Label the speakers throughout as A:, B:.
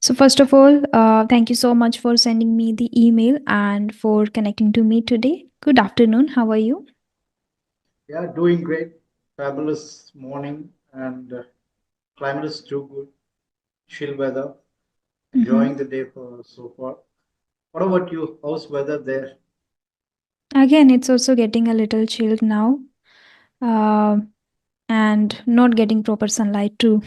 A: So, first of all, thank you so much for sending me the email and for connecting to me today. Good afternoon. How are you?
B: Yeah, doing great. Fabulous morning and climate is too good. Chill weather. Enjoying
A: Mhm.
B: the day for so far. What about you? How's weather there?
A: Again, it's also getting a little chilled now, uh, and not getting proper sunlight too.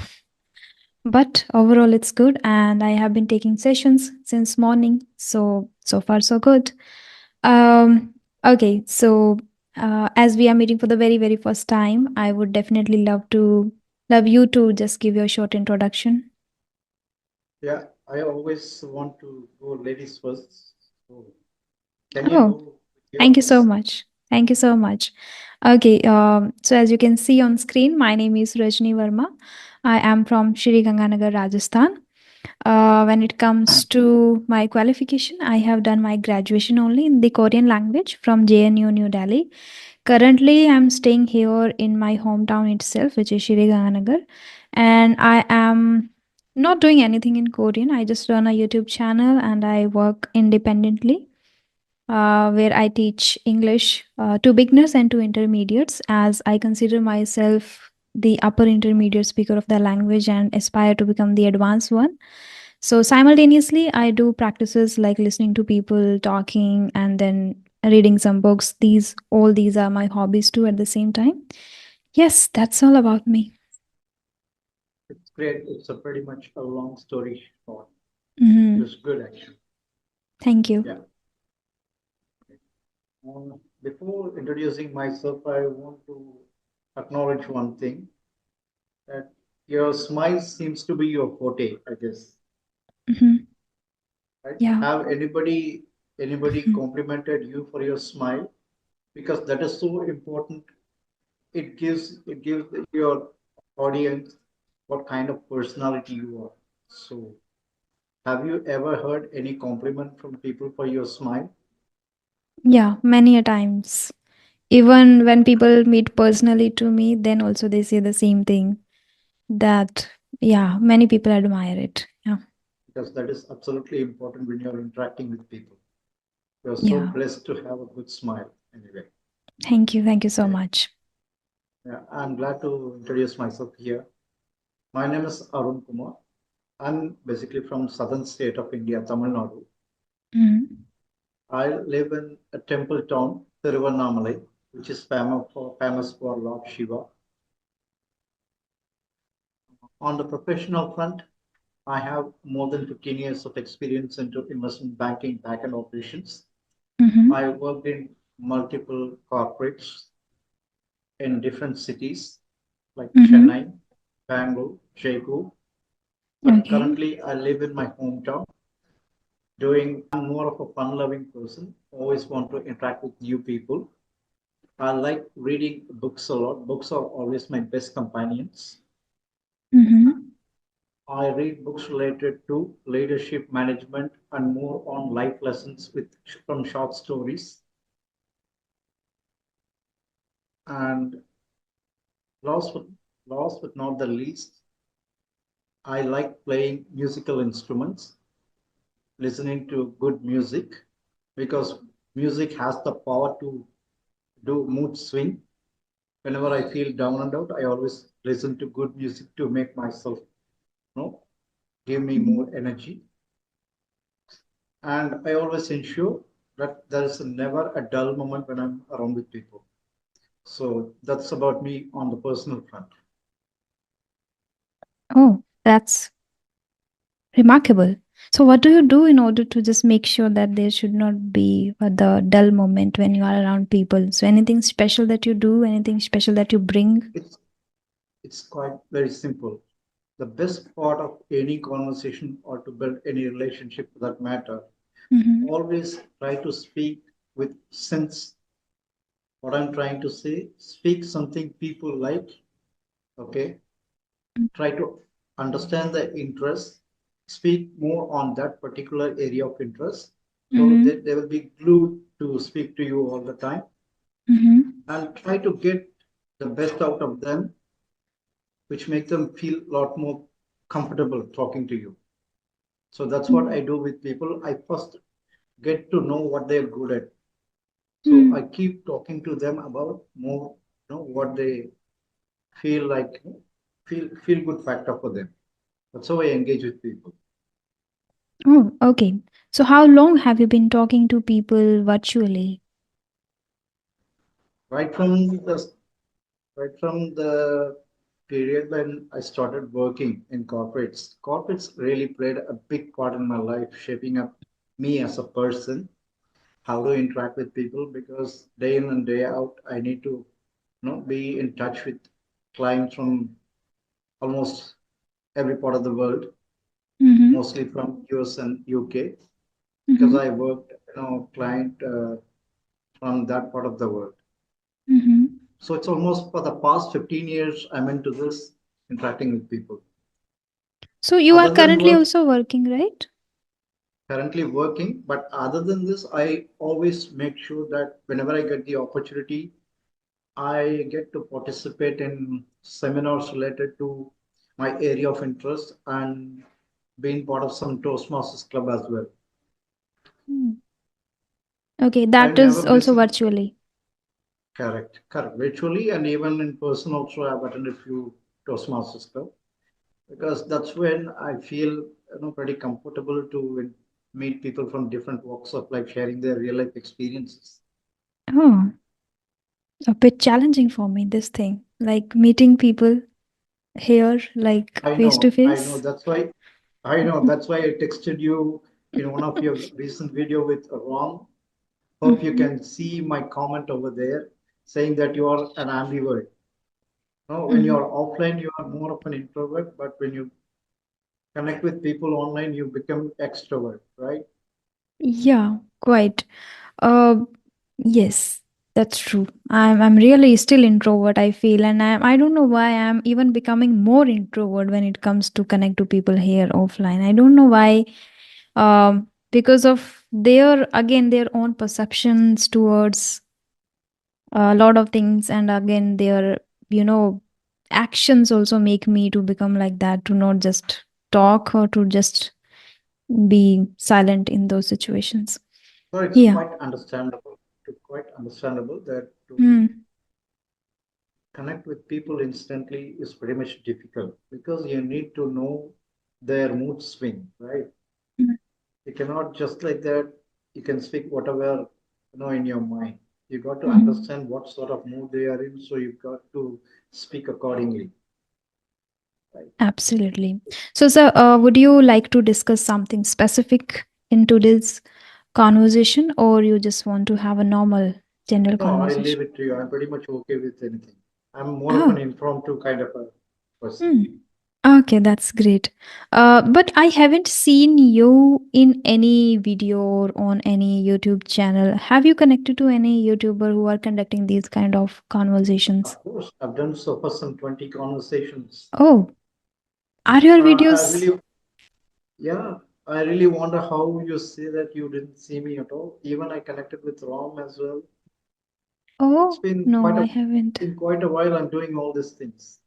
A: But overall, it's good, and I have been taking sessions since morning. So far, so good. Okay, so as we are meeting for the very first time, I would definitely love you to just give your short introduction.
B: Yeah, I always want to go ladies first. So can you
A: Oh,
B: go with
A: thank you so
B: yours?
A: much. Thank you so much. Okay, so as you can see on screen, my name is Rajni Verma. I am from Shri Ganganagar, Rajasthan. When it comes to my qualification, I have done my graduation only in the Korean language from JNU New Delhi. Currently, I'm staying here in my hometown itself, which is Shri Ganganagar, and I am not doing anything in Korean. I just run a YouTube channel and I work independently, where I teach English to beginners and to intermediates, as I consider myself the upper intermediate speaker of the language and aspire to become the advanced one. So, simultaneously, I do practices like listening to people talking and then reading some books. All these are my hobbies too at the same time. Yes, that's all about me.
B: It's great. It's a pretty much a long story short. It
A: Hmm.
B: was good actually.
A: Thank you.
B: Yeah. Before introducing myself, I want to acknowledge one thing that your smile seems to be your forte, I guess.
A: Hmm.
B: Right?
A: Yeah.
B: Have anybody
A: Mhm.
B: complimented you for your smile? Because that is so important. It gives your audience what kind of personality you are. So have you ever heard any compliment from people for your smile?
A: Yeah, many a times. Even when people meet personally to me, then also they say the same thing that, yeah, many people admire it. Yeah.
B: Because that is absolutely important when you're interacting with people. You're so
A: Yeah.
B: blessed to have a good smile anyway.
A: Thank you. Thank you so
B: Okay.
A: much.
B: Yeah, I'm glad to introduce myself here. My name is Arun Kumar. I'm basically from southern state of India, Tamil Nadu.
A: Mhm.
B: I live in a temple town, Tiruvannamalai, which is famous for Lord Shiva. On the professional front, I have more than 15 years of experience into investment banking back-end operations.
A: Mhm.
B: I worked in multiple corporates in different cities like
A: Mhm.
B: Chennai, Bangalore, Jaipur. But
A: Okay.
B: currently, I live in my hometown. Doing, I'm more of a fun-loving person. Always want to interact with new people. I like reading books a lot. Books are always my best companions.
A: Mhm.
B: I read books related to leadership management and more on life lessons from short stories. And last but, last but not the least, I like playing musical instruments, listening to good music, because music has the power to do mood swing. Whenever I feel down and out, I always listen to good music to make myself, give me
A: Mhm.
B: more energy. And I always ensure that there is never a dull moment when I'm around with people. So that's about me on the personal front.
A: Oh, that's remarkable. So, what do you do in order to just make sure that there should not be the dull moment when you are around people? So, anything special that you do, anything special that you bring?
B: It's it's quite very simple. The best part of any conversation or to build any relationship for that matter,
A: Mhm.
B: always try to speak with sense. What I'm trying to say, speak something people like, okay? Try to understand the interest, speak more on that particular area of interest. So
A: Mhm.
B: they will be glued to speak to you all the time,
A: Mhm.
B: and try to get the best out of them, which make them feel a lot more comfortable talking to you. So that's what
A: Mm.
B: I do with people. I first get to know what they're good at. So I
A: Mm.
B: keep talking to them about more, what they feel like, feel good factor for them. That's how I engage with people.
A: Oh, okay. So how long have you been talking to people virtually?
B: Right from the right from the period when I started working in corporates. Corporates really played a big part in my life, shaping up me as a person, how to interact with people, because day in and day out, I need to, be in touch with clients from almost every part of the world,
A: Mm-hmm.
B: mostly from US and UK, because
A: Mm-hmm.
B: I worked, client from that part of the world.
A: Mm-hmm.
B: So it's almost for the past 15 years I'm into this, interacting with people.
A: So you are
B: Other than
A: currently
B: work,
A: also working, right?
B: currently working, but other than this, I always make sure that whenever I get the opportunity, I get to participate in seminars related to my area of interest and being part of some Toastmasters club as well.
A: Mm. Okay,
B: I
A: that
B: never
A: is
B: miss
A: also
B: it.
A: virtually.
B: Correct. Virtually and even in person also, I've attended a few Toastmasters club, because that's when I feel, pretty comfortable to meet people from different walks of life, sharing their real life experiences.
A: Oh, a bit challenging for me, this thing. Like meeting people here, like face to
B: I know.
A: face.
B: That's why I texted you in one of your recent video with Ron. Hope you
A: Mm-hmm.
B: can see my comment over there saying that you are an ambivert. No, when you
A: Mm-hmm.
B: are offline, you are more of an introvert, but when you connect with people online, you become extrovert, right?
A: Yeah, quite. Uh, yes, that's true. I'm really still introvert, I feel, and I don't know why I'm even becoming more introvert when it comes to connect to people here offline. I don't know why. Because of their own perceptions towards a lot of things, and again their you know actions also make me to become like that, to not just talk or to just be silent in those situations.
B: So it's
A: Yeah.
B: quite understandable. Quite understandable that to
A: Mm.
B: connect with people instantly is pretty much difficult, because you need to know their mood swing, right?
A: Mm.
B: You cannot just like that, you can speak whatever, in your mind. You got to
A: Mhm.
B: understand what sort of mood they are in, so you've got to speak accordingly, right?
A: Absolutely. So, sir, would you like to discuss something specific in today's conversation, or you just want to have a normal general
B: No, I
A: conversation?
B: leave it to you. I'm pretty much okay with anything. I'm more of an
A: Oh.
B: impromptu kind of a person.
A: Hmm. Okay, that's great. But I haven't seen you in any video or on any YouTube channel. Have you connected to any YouTuber who are conducting these kind of conversations?
B: Of course, I've done so for some 20 conversations.
A: Oh, are your
B: I
A: videos?
B: really, yeah, I really wonder how you say that you didn't see me at all. Even I connected with Rom as well. It's
A: Oh,
B: been
A: no, I haven't.
B: quite a while I'm doing all these things.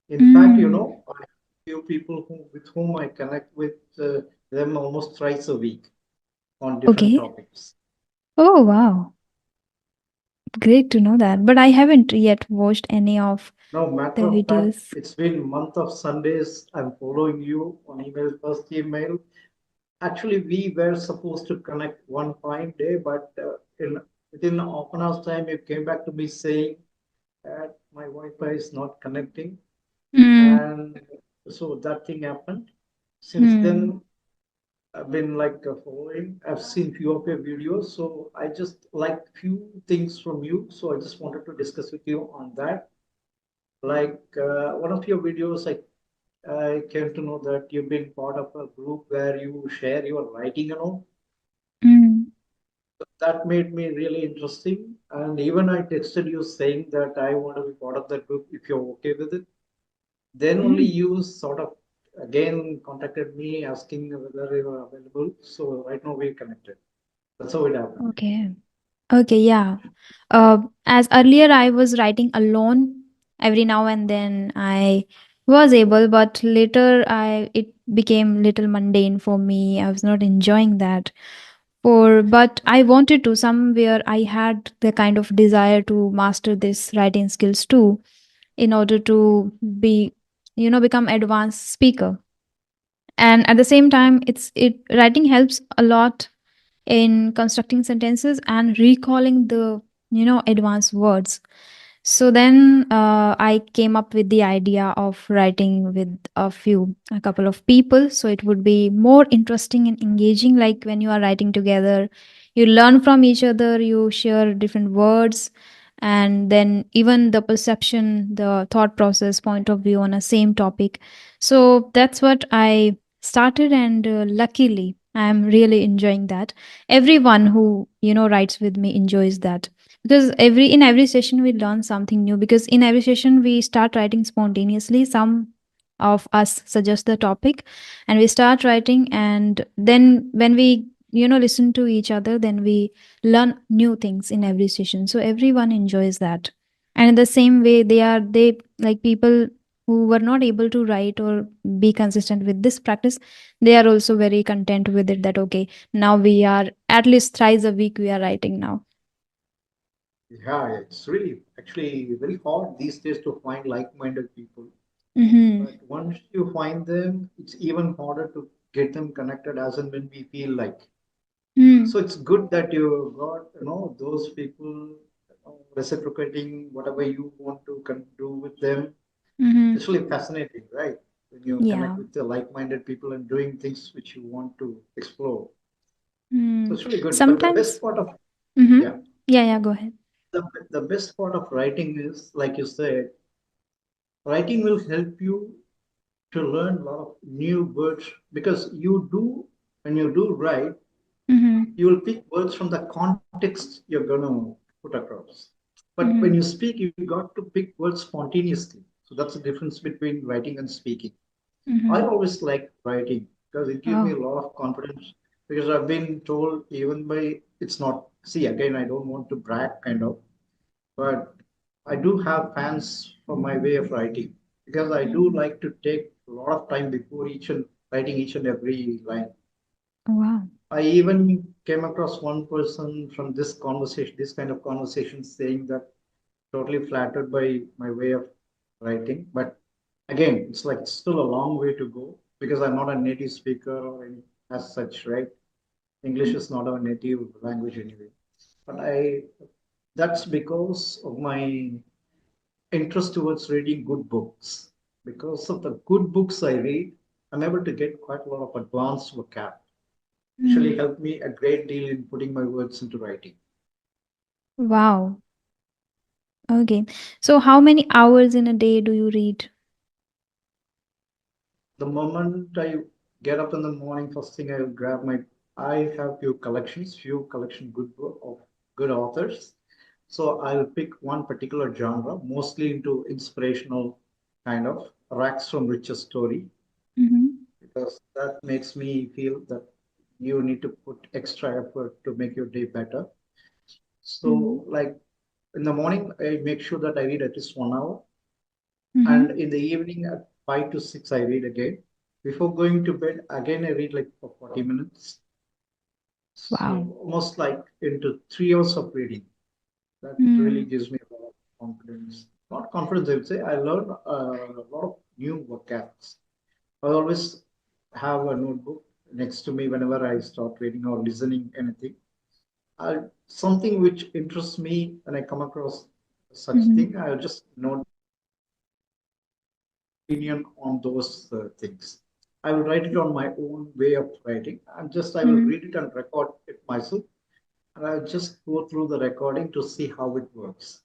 B: In fact,
A: Mm.
B: I have few people with whom I connect with them almost thrice a week on different
A: Okay.
B: topics.
A: Oh, wow. Great to know that. But I haven't yet watched any of
B: Now,
A: the
B: matter of fact,
A: videos.
B: it's been month of Sundays. I'm following you on email, first email. Actually, we were supposed to connect one fine day, but within half an hour's time, you came back to me saying that my Wi-Fi is not connecting,
A: Mm.
B: and so that thing happened. Since
A: Mm.
B: then, I've been like following. I've seen few of your videos, so I just like few things from you. So I just wanted to discuss with you on that. Like one of your videos, I came to know that you've been part of a group where you share your writing and all.
A: Mm.
B: That made me really interesting. And even I texted you saying that I want to be part of that group if you're okay with it. Then only
A: Mm.
B: you sort of again contacted me asking whether you are available. So right now we're connected. That's how it happened.
A: Okay. Okay, yeah. As earlier I was writing alone every now and then I was able, but later I it became little mundane for me. I was not enjoying that. But I wanted to, somewhere I had the kind of desire to master this writing skills too, in order to be, become advanced speaker. And at the same time, it writing helps a lot in constructing sentences and recalling the advanced words. So then I came up with the idea of writing with a couple of people, so it would be more interesting and engaging. Like when you are writing together, you learn from each other, you share different words, and then even the perception, the thought process, point of view on a same topic. So that's what I started, and luckily I'm really enjoying that. Everyone who writes with me enjoys that, because every session we learn something new, because in every session we start writing spontaneously. Some of us suggest the topic and we start writing, and then when we listen to each other, then we learn new things in every session, so everyone enjoys that. And in the same way, they like people who were not able to write or be consistent with this practice, they are also very content with it, that okay, now we are at least thrice a week we are writing now.
B: Yeah, it's really actually very hard these days to find like-minded people.
A: Mm-hmm.
B: But once you find them, it's even harder to get them connected as and when we feel like.
A: Mm.
B: So it's good that you got, those people, reciprocating whatever you want to do with them.
A: Mm-hmm.
B: It's really fascinating, right? When you connect
A: Yeah.
B: with the like-minded people and doing things which you want to explore. So
A: Mm.
B: it's really good. But the
A: Sometimes.
B: best part of,
A: Mm-hmm.
B: yeah,
A: Yeah, yeah, go ahead.
B: the best part of writing is, like you said, writing will help you to learn a lot of new words because when you do write,
A: Mm-hmm.
B: you will pick words from the context you're going to put across. But when you
A: Mm-hmm.
B: speak, you got to pick words spontaneously. So that's the difference between writing and speaking. I
A: Mm-hmm.
B: always like writing because it gives me a
A: Oh.
B: lot of confidence. Because I've been told, even by, it's not, see, again, I don't want to brag kind of, but I do have fans for my way of writing because I do
A: Mm.
B: like to take a lot of time before each and writing each and every line.
A: Wow.
B: I even came across one person from this conversation, this kind of conversation, saying that totally flattered by my way of writing. But again, it's like it's still a long way to go because I'm not a native speaker or any, as such, right? English is not our native language anyway. But that's because of my interest towards reading good books. Because of the good books I read, I'm able to get quite a lot of advanced vocab. Actually
A: Mm.
B: helped me a great deal in putting my words into writing.
A: Wow. Okay. So how many hours in a day do you read?
B: The moment I get up in the morning, first thing I'll grab my. I have few collection good book of good authors. So I'll pick one particular genre, mostly into inspirational kind of racks from riches story,
A: Mm-hmm.
B: because that makes me feel that you need to put extra effort to make your day better.
A: Mm-hmm.
B: So like in the morning, I make sure that I read at least 1 hour, and
A: Mm-hmm.
B: in the evening at 5 to 6 I read again. Before going to bed, again I read like for 40 minutes.
A: Wow.
B: So almost like into 3 hours of reading. That really
A: Mm.
B: gives me a lot of confidence. Not confidence, I would say. I learn a lot of new vocabs. I always have a notebook next to me whenever I start reading or listening anything. Something which interests me when I come across such
A: Mm-hmm.
B: thing, I'll just note opinion on those things. I will write it on my own way of writing, and just I will
A: Mm-hmm.
B: read it and record it myself, and I'll just go through the recording to see how it works.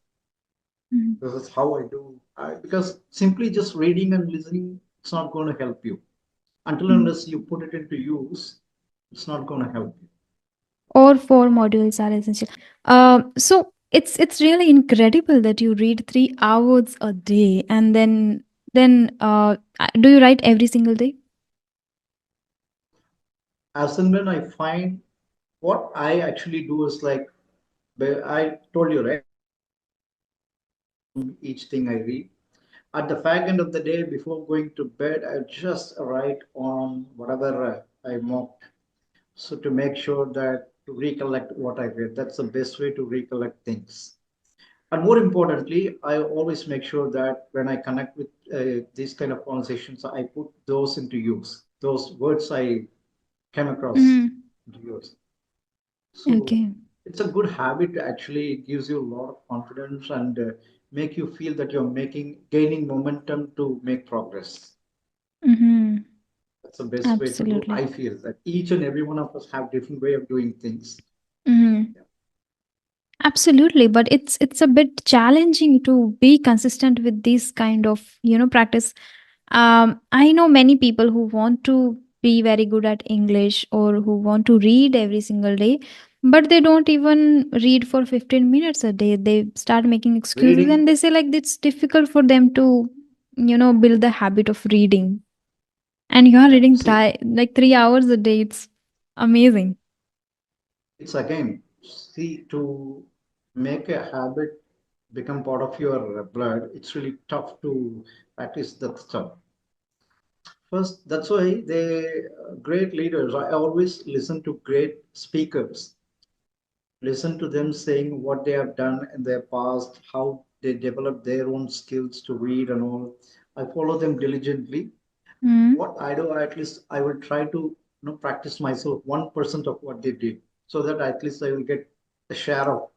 A: Mm-hmm.
B: This is how I do. Because simply just reading and listening, it's not going to help you until
A: Mm-hmm.
B: unless you put it into use. It's not going to help you.
A: All four modules are essential. So it's really incredible that you read 3 hours a day, and then do you write every single day?
B: As and when I find what I actually do is like I told you right, I get a lot of inspiration from each thing I read. At the fag end of the day, before going to bed, I just write on whatever I mocked. So to make sure that to recollect what I read, that's the best way to recollect things. And more importantly, I always make sure that when I connect with these kind of conversations, I put those into use. Those words I came across
A: Mm-hmm.
B: into use. So
A: Okay.
B: it's a good habit. Actually, it gives you a lot of confidence and make you feel that you're gaining momentum to make progress.
A: Mm-hmm.
B: That's the best way to do.
A: Absolutely.
B: I feel that each and every one of us have different way of doing things.
A: Mm-hmm.
B: Yeah.
A: Absolutely, but it's a bit challenging to be consistent with this kind of practice. I know many people who want to be very good at English or who want to read every single day, but they don't even read for 15 minutes a day. They start making excuses
B: Reading,
A: and they say like it's difficult for them to build the habit of reading. And you are
B: yeah.
A: reading
B: See,
A: like 3 hours a day. It's amazing.
B: it's again, see, to make a habit become part of your blood, it's really tough to practice that stuff. First, that's why great leaders. I always listen to great speakers. Listen to them saying what they have done in their past, how they develop their own skills to read and all. I follow them diligently.
A: Mm-hmm.
B: What I do, at least I will try to practice myself 1% of what they did, so that at least I will get a share of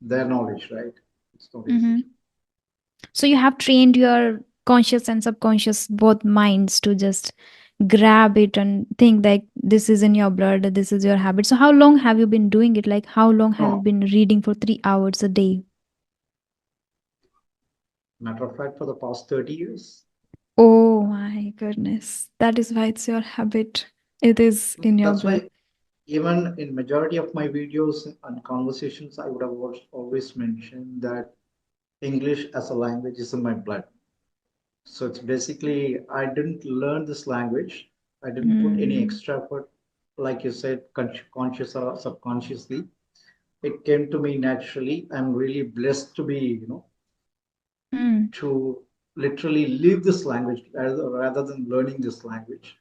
B: their knowledge. Right? It's not easy.
A: Mm-hmm. So you have trained your conscious and subconscious both minds to just grab it and think like this is in your blood, this is your habit. So how long have you been doing it? Like how long have you
B: No,
A: been reading for 3 hours a day?
B: matter of fact, for the past 30 years.
A: Oh my goodness. That is why it's your habit. It is in your
B: That's
A: blood.
B: why even in majority of my videos and conversations, I would have always mentioned that English as a language is in my blood. So it's basically, I didn't learn this language. I didn't put any
A: Mm,
B: extra effort, like you said, conscious or subconsciously. It came to me naturally. I'm really blessed to be,
A: mm,
B: to literally live this language rather than learning this language.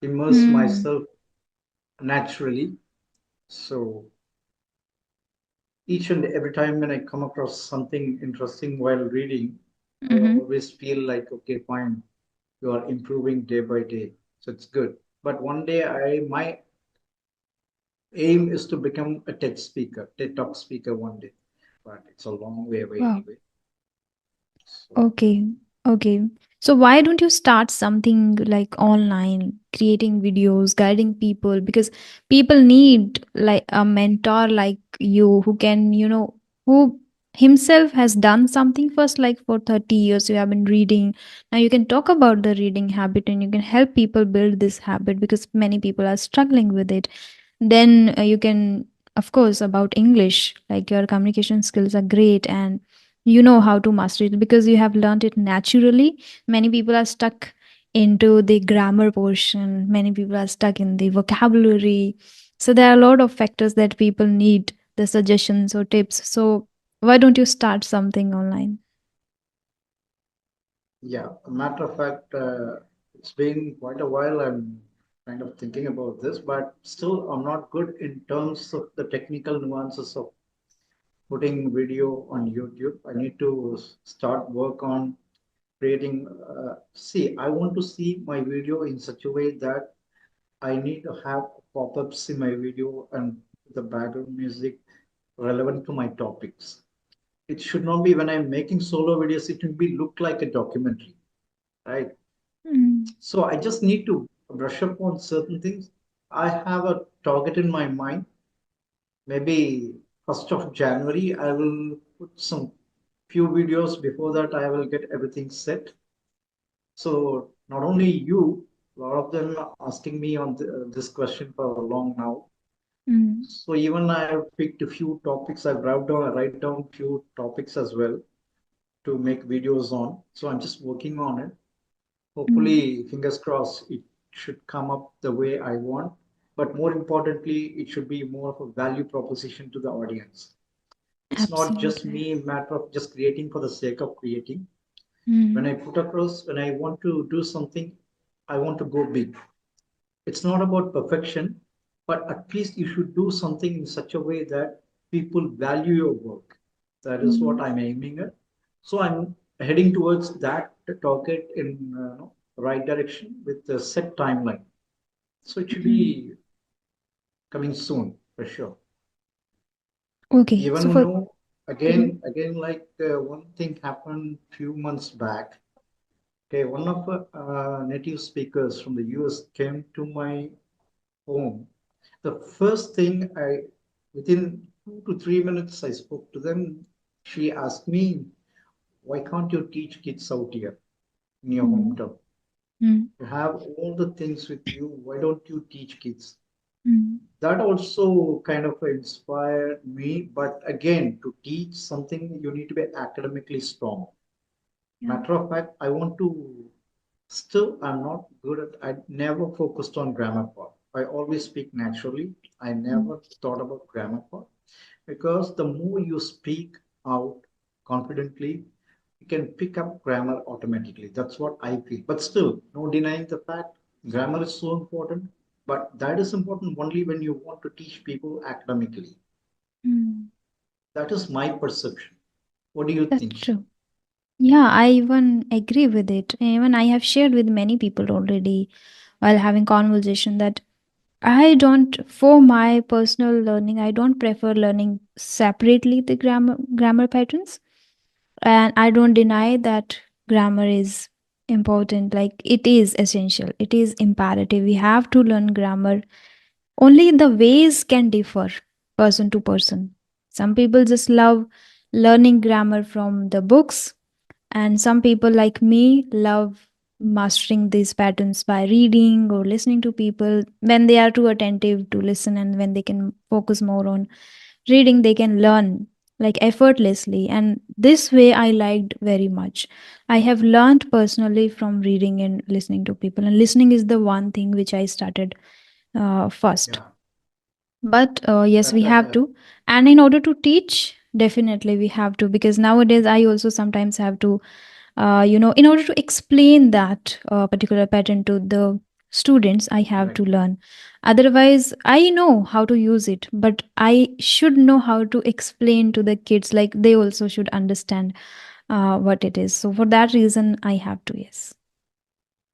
B: Immerse
A: mm,
B: myself naturally. So each and every time when I come across something interesting while reading, I
A: mm-hmm.
B: always feel like, okay, fine, you are improving day by day. So it's good. But one day my aim is to become a TED speaker, TED Talk speaker one day. But it's a long way away
A: Wow.
B: anyway. So
A: Okay. Okay. So why don't you start something like online, creating videos, guiding people? Because people need like a mentor like you who can, who himself has done something first, like for 30 years you have been reading. Now you can talk about the reading habit and you can help people build this habit because many people are struggling with it. Then you can, of course, about English, like your communication skills are great and you know how to master it because you have learned it naturally. Many people are stuck into the grammar portion, many people are stuck in the vocabulary. So there are a lot of factors that people need the suggestions or tips. So why don't you start something online?
B: yeah, a matter of fact, it's been quite a while. I'm kind of thinking about this, but still I'm not good in terms of the technical nuances of putting video on YouTube. I need to start work on creating. See, I want to see my video in such a way that I need to have pop-ups in my video and the background music relevant to my topics. It should not be when I'm making solo videos, it will be look like a documentary, right?
A: Mm,
B: So I just need to brush up on certain things. I have a target in my mind. Maybe 1st of January, I will put some few videos. Before that, I will get everything set. So not only you, a lot of them are asking me on this question for long now.
A: mm,
B: So even I have picked a few topics. I write down few topics as well to make videos on. So I'm just working on it.
A: mm.
B: Hopefully, fingers crossed, it should come up the way I want. But more importantly, it should be more of a value proposition to the audience. It's not just
A: Absolutely.
B: me, matter of just creating for the sake of creating. When
A: Mm.
B: I put across, when I want to do something, I want to go big. It's not about perfection, but at least you should do something in such a way that people value your work. That is what
A: Mm.
B: I'm aiming at. So I'm heading towards that target in right direction with a set timeline. So it should
A: Mm.
B: be coming soon for sure.
A: Okay, so
B: Even
A: for
B: know
A: mhm.
B: again, like one thing happened few months back. Okay, one of native speakers from the US came to my home. The first thing within 2 to 3 minutes, I spoke to them. She asked me, why can't you teach kids out here in your
A: Mm.
B: hometown?
A: Mm.
B: You have all the things with you. Why don't you teach kids?
A: Mm.
B: That also kind of inspired me. But again, to teach something, you need to be academically strong.
A: Yeah.
B: Matter of fact, I want to still, I'm not good at, I never focused on grammar part. I always speak naturally. I
A: Mm.
B: never thought about grammar part because the more you speak out confidently, you can pick up grammar automatically. That's what I feel. But still, no denying the fact grammar is so important. But that is important only when you want to teach people academically.
A: Mm.
B: That is my perception. What do you
A: That's
B: think?
A: true. Yeah, I even agree with it. Even I have shared with many people already while having conversation that I don't, for my personal learning, I don't prefer learning separately the grammar patterns, and I don't deny that grammar is important. Like it is essential. It is imperative. We have to learn grammar. Only the ways can differ person to person. Some people just love learning grammar from the books, and some people like me love mastering these patterns by reading or listening to people when they are too attentive to listen, and when they can focus more on reading, they can learn like effortlessly. And this way I liked very much. I have learned personally from reading and listening to people, and listening is the one thing which I started first.
B: Yeah,
A: But yes,
B: that
A: we have to. And in order to teach, definitely we have to, because nowadays I also sometimes have to, in order to explain that particular pattern to the students, I have
B: right.
A: to learn. Otherwise, I know how to use it, but I should know how to explain to the kids, like they also should understand what it is. So for that reason, I have to, yes.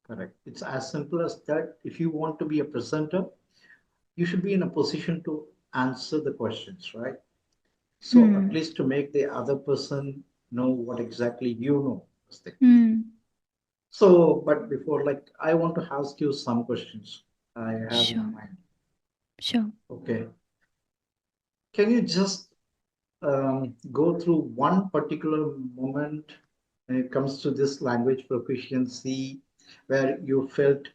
B: Correct. It's as simple as that. If you want to be a presenter, you should be in a position to answer the questions, right? So at
A: Hmm.
B: least to make the other person know what exactly you know.
A: Hmm.
B: So, but before, like, I want to ask you some questions I have in
A: Sure.
B: mind.
A: Sure.
B: Okay. Can you just go through one particular moment when it comes to this language proficiency where you felt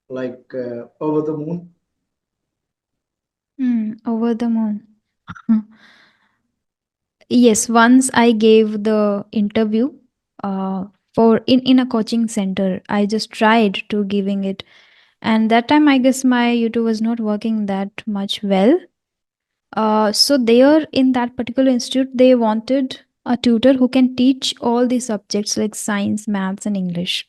B: like over the moon?
A: Hmm. Over the moon. Yes, once I gave the interview for in a coaching center. I just tried to giving it, and that time I guess my YouTube was not working that much well. So there in that particular institute, they wanted a tutor who can teach all the subjects like science, maths, and English.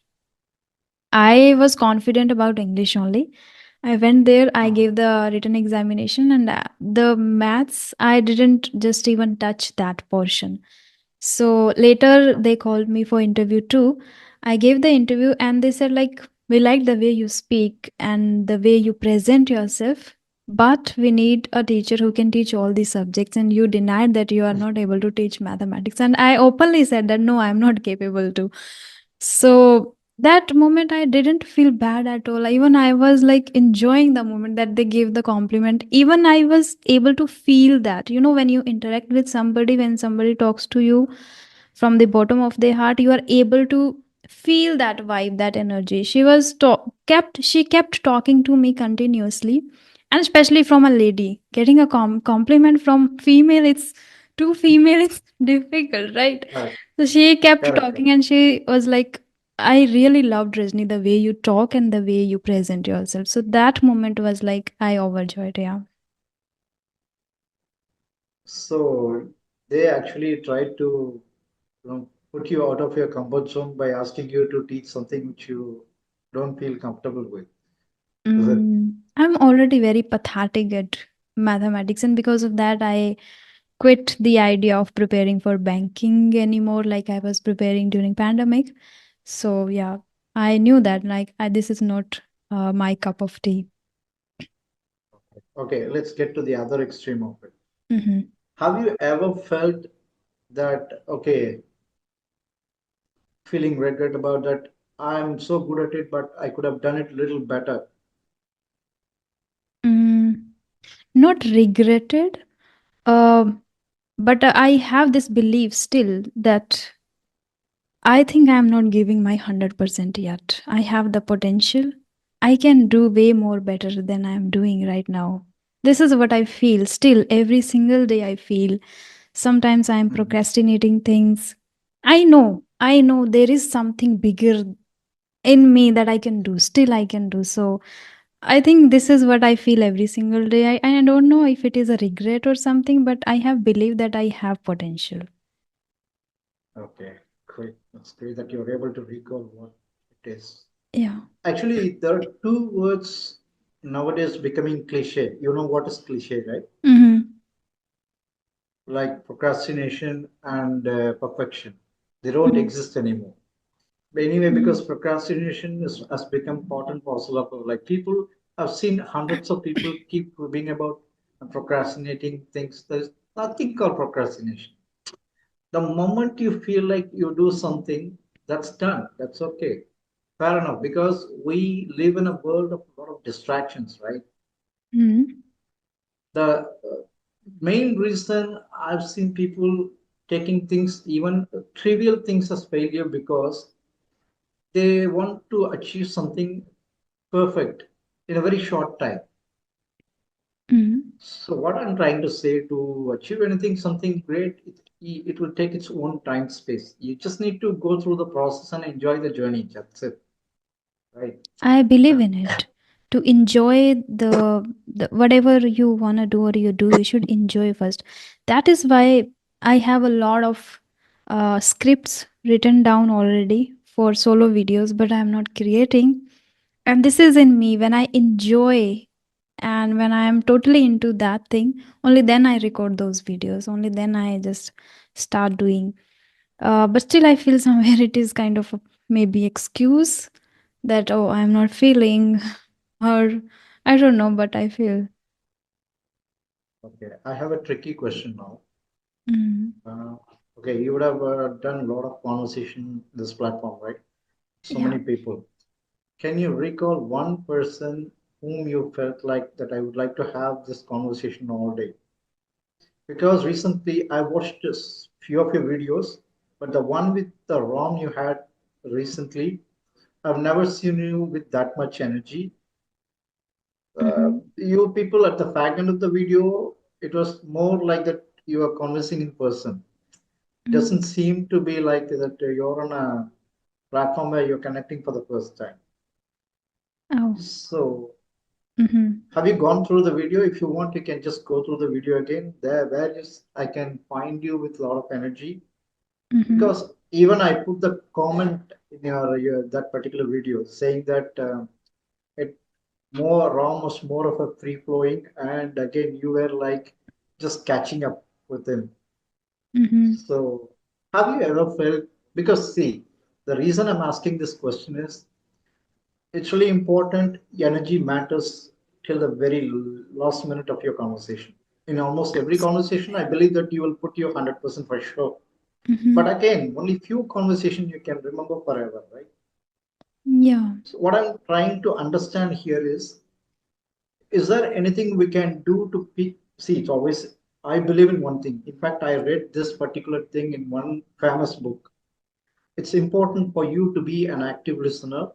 A: I was confident about English only. I went there, I
B: Uh-huh.
A: gave the written examination, and the maths, I didn't just even touch that portion. So later they called me for interview too. I gave the interview and they said like, we like the way you speak and the way you present yourself, but we need a teacher who can teach all these subjects, and you denied that you are not able to teach mathematics. And I openly said that no, I'm not capable to. So that moment I didn't feel bad at all. Even I was like enjoying the moment that they gave the compliment. Even I was able to feel that, when you interact with somebody, when somebody talks to you from the bottom of their heart, you are able to feel that vibe, that energy. She kept talking to me continuously, and especially from a lady. Getting a compliment from female, it's too female, it's difficult, right?
B: Correct,
A: So she kept
B: correct,
A: talking
B: correct.
A: and she was like, I really loved Rajni, the way you talk and the way you present yourself. So that moment was like, I overjoyed. Yeah.
B: So they actually tried to, put you out of your comfort zone by asking you to teach something which you don't feel comfortable with. Is it?
A: I'm already very pathetic at mathematics, and because of that, I quit the idea of preparing for banking anymore, like I was preparing during pandemic. So yeah, I knew that this is not my cup of tea.
B: Okay, let's get to the other extreme of it.
A: Mm-hmm.
B: Have you ever felt that, okay, feeling regret about that? I'm so good at it, but I could have done it a little better.
A: Mm, not regretted, um, but I have this belief still that I think I'm not giving my 100% yet. I have the potential. I can do way more better than I'm doing right now. This is what I feel still every single day. I feel sometimes I'm
B: Mhm.
A: procrastinating things. I know there is something bigger in me that I can do. Still, I can do. So I think this is what I feel every single day. I don't know if it is a regret or something, but I have believed that I have potential.
B: Okay, great. That's great that you're able to recall what it is.
A: Yeah.
B: Actually, there are two words nowadays becoming cliche. You know what is cliche, right?
A: Mm-hmm.
B: Like procrastination and perfection. They don't exist anymore. But anyway, because
A: Mm-hmm.
B: procrastination has become part and parcel of like people. I've seen hundreds of people keep being about procrastinating things. There's nothing called procrastination. The moment you feel like you do something, that's done. That's okay. Fair enough. Because we live in a world of a lot of distractions, right?
A: Mm-hmm.
B: The main reason I've seen people taking things, even trivial things, as failure because they want to achieve something perfect in a very short time.
A: Mm-hmm.
B: So what I'm trying to say, to achieve anything, something great, it will take its own time space. You just need to go through the process and enjoy the journey. That's it, right?
A: I believe
B: Uh,
A: in it. To enjoy the whatever you wanna do or you do, you should enjoy first. That is why I have a lot of scripts written down already for solo videos, but I'm not creating. And this is in me when I enjoy and when I am totally into that thing, only then I record those videos. Only then I just start doing. But still, I feel somewhere it is kind of a maybe excuse that, oh, I'm not feeling, or I don't know, but I feel.
B: okay, I have a tricky question now.
A: Mm,
B: Uh, okay, you would have done a lot of conversation in this platform, right? So
A: yeah.
B: many people. Can you recall one person whom you felt like that I would like to have this conversation all day? Because recently I watched a few of your videos, but the one with the ROM you had recently, I've never seen you with that much energy.
A: Mm-hmm.
B: You people at the back end of the video, it was more like that you are conversing in person. It doesn't
A: Mm.
B: seem to be like that you're on a platform where you're connecting for the first time.
A: Oh.
B: So
A: Mm-hmm.
B: have you gone through the video? If you want, you can just go through the video again. There, where is I can find you with a lot of energy.
A: Mm-hmm.
B: Because even I put the comment in your that particular video saying that it more Ram was more of a free flowing, and again you were like just catching up with him.
A: Mm-hmm.
B: So have you ever felt? Because see, the reason I'm asking this question is it's really important. Energy matters till the very last minute of your conversation. In almost every conversation, I believe that you will put your 100% for sure.
A: Mm-hmm.
B: But again, only few conversation you can remember forever, right?
A: Yeah.
B: So what I'm trying to understand here is there anything we can do to pick? See, it's always, I believe in one thing. In fact, I read this particular thing in one famous book. It's important for you to be an active listener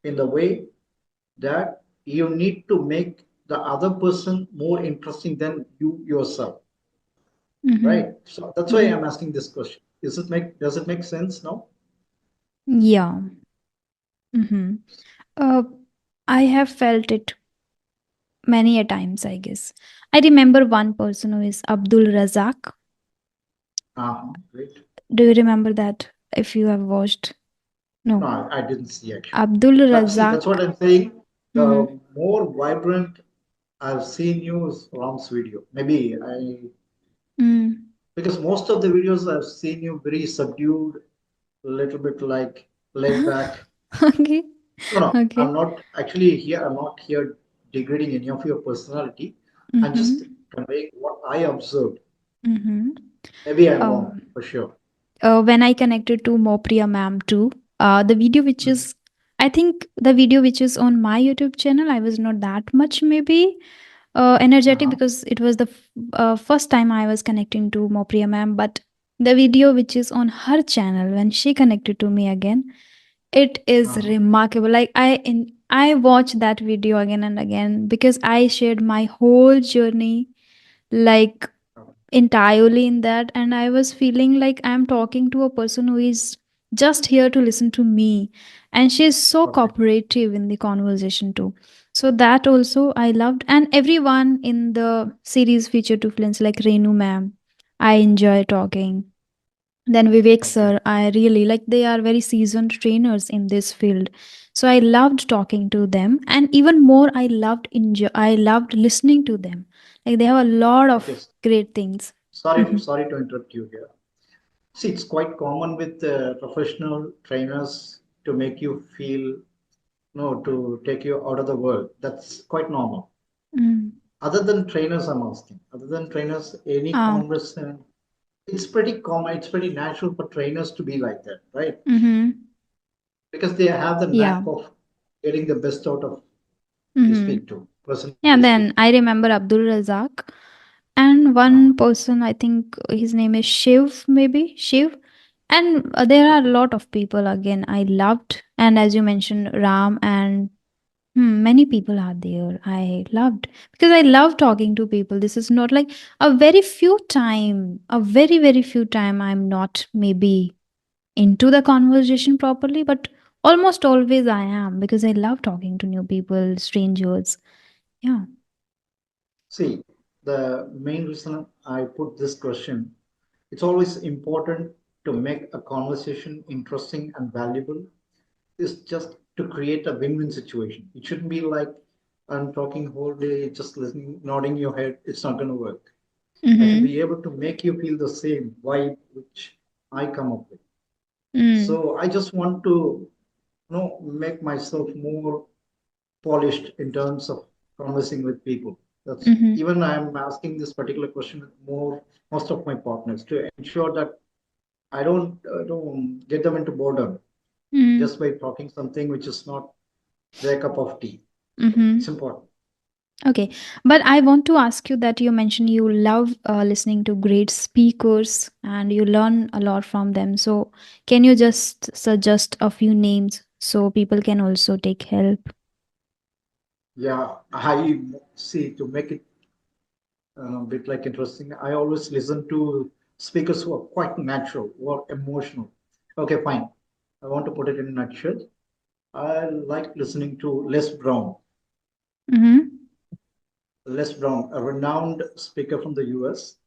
B: in the way that you need to make the other person more interesting than you yourself,
A: Mm-hmm.
B: right? So that's why
A: Mm-hmm.
B: I'm asking this question. Does it make sense now?
A: Yeah. Mm-hmm. Uh, I have felt it many a times, I guess. I remember one person who is Abdul Razak.
B: Uh-huh, great.
A: Do you remember that? if you have watched. No.
B: No, I didn't see actually.
A: Abdul
B: But see, that's what
A: Razak.
B: I'm saying.
A: Mm-hmm.
B: The more vibrant I've seen you is Ram's video. Maybe I,
A: Mm.
B: because most of the videos I've seen you very subdued, a little bit like laid back.
A: Okay.
B: No, no,
A: Okay.
B: I'm not actually here. I'm not here degrading any of your personality. I'm just
A: Mm-hmm.
B: conveying what I observed.
A: Mm-hmm.
B: Maybe I'm wrong
A: Um,
B: for sure.
A: when I connected to Mopriya ma'am too, the video which
B: Mhm.
A: is, I think the video which is on my YouTube channel, I was not that much maybe energetic
B: Uh-huh.
A: because it was the first time I was connecting to Mopriya ma'am. But the video which is on her channel when she connected to me again, it is
B: Uh-huh.
A: remarkable. Like I watched that video again and again because I shared my whole journey, like entirely in that, and I was feeling like I'm talking to a person who is just here to listen to me, and she's so
B: Okay.
A: cooperative in the conversation too. So that also I loved, and everyone in the series featured to fluency, like Renu ma'am, I enjoy talking. Then Vivek
B: Okay.
A: sir, I really like, they are very seasoned trainers in this field. So I loved talking to them, and even more I loved listening to them. Like they have a lot
B: Okay.
A: of great things.
B: Sorry,
A: Mhm.
B: sorry to interrupt you here. See, it's quite common with professional trainers to make you feel, no, to take you out of the world. That's quite normal.
A: Mm.
B: Other than trainers, I'm asking. Other than trainers, any
A: Ah.
B: conversation, it's pretty common. It's pretty natural for trainers to be like that, right?
A: Mhm.
B: Because they have the knack
A: Yeah.
B: of getting the best out of you
A: Mhm.
B: speak to, person
A: Yeah,
B: you speak
A: then
B: to.
A: I remember Abdul Razak, and
B: Uh,
A: one person, I think his name is Shiv, maybe Shiv. And there are a
B: okay.
A: lot of people again I loved, and as you mentioned, Ram and many people are there. I loved because I love talking to people. This is not like a very few time I'm not maybe into the conversation properly, but almost always I am because I love talking to new people, strangers. Yeah.
B: See, the main reason I put this question, it's always important to make a conversation interesting and valuable, is just to create a win-win situation. It shouldn't be like I'm talking whole day, just listening, nodding your head. It's not going to work. I should be
A: Mm-hmm.
B: able to make you feel the same vibe which I come up with.
A: Mm.
B: So I just want to, make myself more polished in terms of conversing with people. That's
A: Mm-hmm.
B: even I'm asking this particular question with most of my partners to ensure that I don't get them into boredom
A: Mm.
B: just by talking something which is not their cup of tea. So
A: Mm-hmm.
B: it's important.
A: Okay, but I want to ask you that you mentioned you love listening to great speakers and you learn a lot from them. So, can you just suggest a few names so people can also take help?
B: Yeah, I see to make it a bit like interesting. I always listen to speakers who are quite natural, who are emotional. Okay, fine. I want to put it in a nutshell. I like listening to Les Brown.
A: Mm-hmm.
B: Les Brown, a renowned speaker from the US,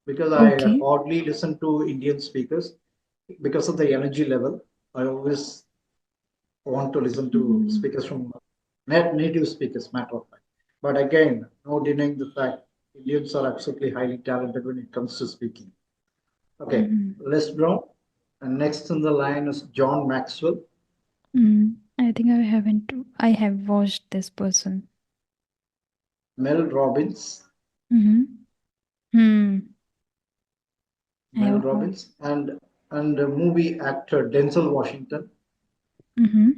B: because I
A: Okay.
B: hardly listen to Indian speakers because of the energy level. I always want to listen to
A: Mm-hmm.
B: speakers from native speakers, matter of fact. But again, no denying the fact Indians are absolutely highly talented when it comes to speaking. Okay,
A: Mm-hmm.
B: Les Brown. And next in the line is John Maxwell,
A: Mm. I think I haven't. I have watched this person.
B: Mel Robbins,
A: Mm-hmm. Hmm. I
B: Mel
A: have heard.
B: Robbins, and movie actor Denzel Washington.
A: Mm-hmm.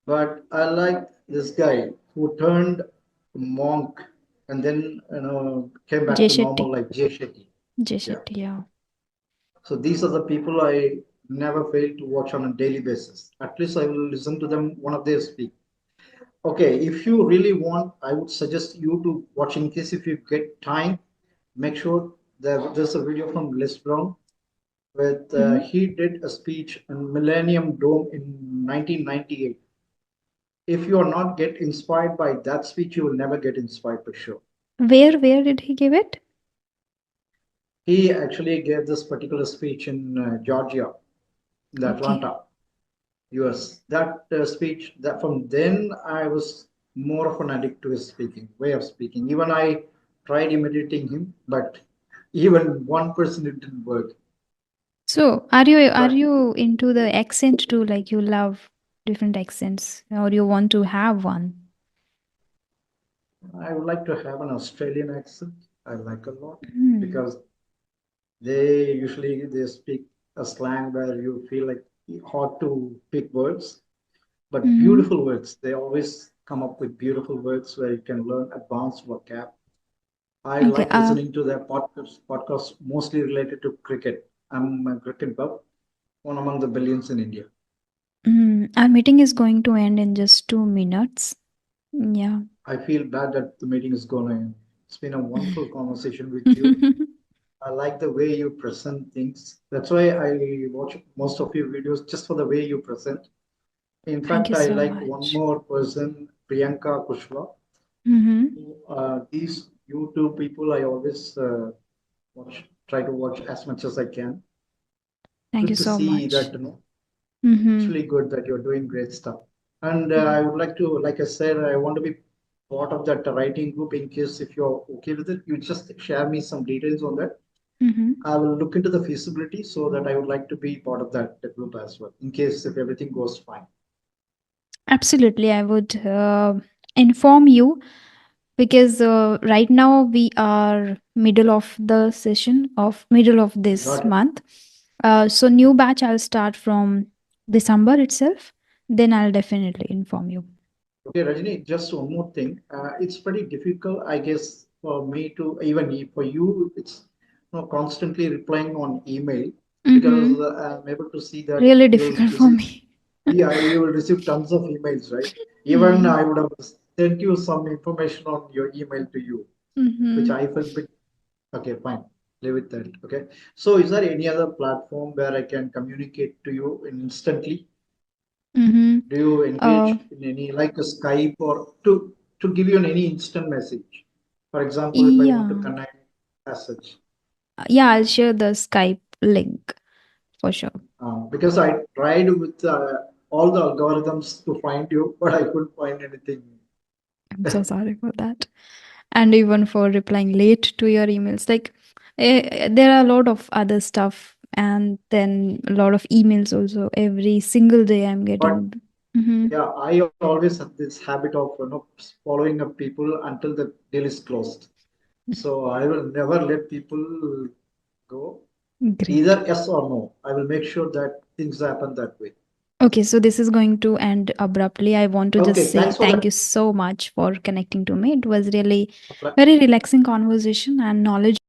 B: But I like this guy who turned monk and then came back
A: Jay
B: to
A: Shetty.
B: normal like Jay Shetty.
A: Jay
B: Yeah.
A: Shetty. Yeah.
B: So these are the people I never fail to watch on a daily basis. At least I will listen to them one of their speak. Okay, if you really want, I would suggest you to watch in case if you get time. Make sure there's a video from Les Brown with
A: Mm-hmm.
B: he did a speech in Millennium Dome in 1998. If you are not get inspired by that speech, you will never get inspired for sure.
A: Where did he give it?
B: He actually gave this particular speech in Georgia. in
A: Okay.
B: Atlanta, US. That speech, that from then I was more of an addict to his speaking, way of speaking. Even I tried imitating him, but even 1% it didn't work.
A: So, are
B: But
A: you into the accent too? Like you love different accents, or you want to have one?
B: I would like to have an Australian accent. I like a lot
A: Hmm.
B: because they speak a slang where you feel like hard to pick words, but
A: Mm-hmm.
B: beautiful words. They always come up with beautiful words where you can learn advanced vocab. I
A: Okay.
B: like listening to their podcasts mostly related to cricket. I'm a cricket buff, one among the billions in India.
A: Our meeting is going to end in just 2 minutes. Yeah.
B: I feel bad that the meeting is going to end. It's been a wonderful conversation with you. I like the way you present things. That's why I watch most of your videos just for the way you present. In
A: Thank you
B: fact, I
A: so
B: like one
A: much.
B: more person, Priyanka Kushwa.
A: Mm-hmm.
B: These YouTube people, I always try to watch as much as I can.
A: Thank you
B: Good to
A: so
B: see
A: much.
B: that, it's
A: Mm-hmm.
B: really good that you're doing great stuff. And I would like to, like I said, I want to be part of that writing group in case if you're okay with it, you just share me some details on that.
A: Mm-hmm.
B: I will look into the feasibility so that I would like to be part of that group as well, in case if everything goes fine.
A: Absolutely, I would inform you because right now we are middle of the session of middle of this
B: Got it.
A: month. So new batch I'll start from December itself. Then I'll definitely inform you.
B: Okay, Rajini, just one more thing. It's pretty difficult, I guess, for me to even for you, it's constantly replying on email because
A: Mm-hmm.
B: I'm able to see that
A: Really
B: you will
A: difficult for
B: receive,
A: me.
B: yeah, you will receive tons of emails, right? Even
A: Mm.
B: I would have sent you some information on your email to you, which
A: Mm-hmm.
B: I felt bit, okay, fine, leave it there. Okay. So is there any other platform where I can communicate to you instantly?
A: Mm-hmm.
B: Do you
A: Uh,
B: engage in any like a Skype or to give you an any instant message? For example, if I want to
A: yeah.
B: connect as such,
A: Yeah, I'll share the Skype link for sure.
B: because I tried with all the algorithms to find you, but I couldn't find anything.
A: I'm so sorry for that. And even for replying late to your emails. Like, there are a lot of other stuff, and then a lot of emails also. Every single day, I'm
B: But
A: getting. Mm-hmm.
B: yeah, I always have this habit of following up people until the deal is closed. So I will never let people go.
A: Great.
B: Either yes or no. I will make sure that things happen that way.
A: Okay, so this is going to end abruptly. I want to just
B: Okay,
A: say
B: thanks for
A: thank
B: that.
A: you so much for connecting to me. It was really very relaxing conversation and knowledge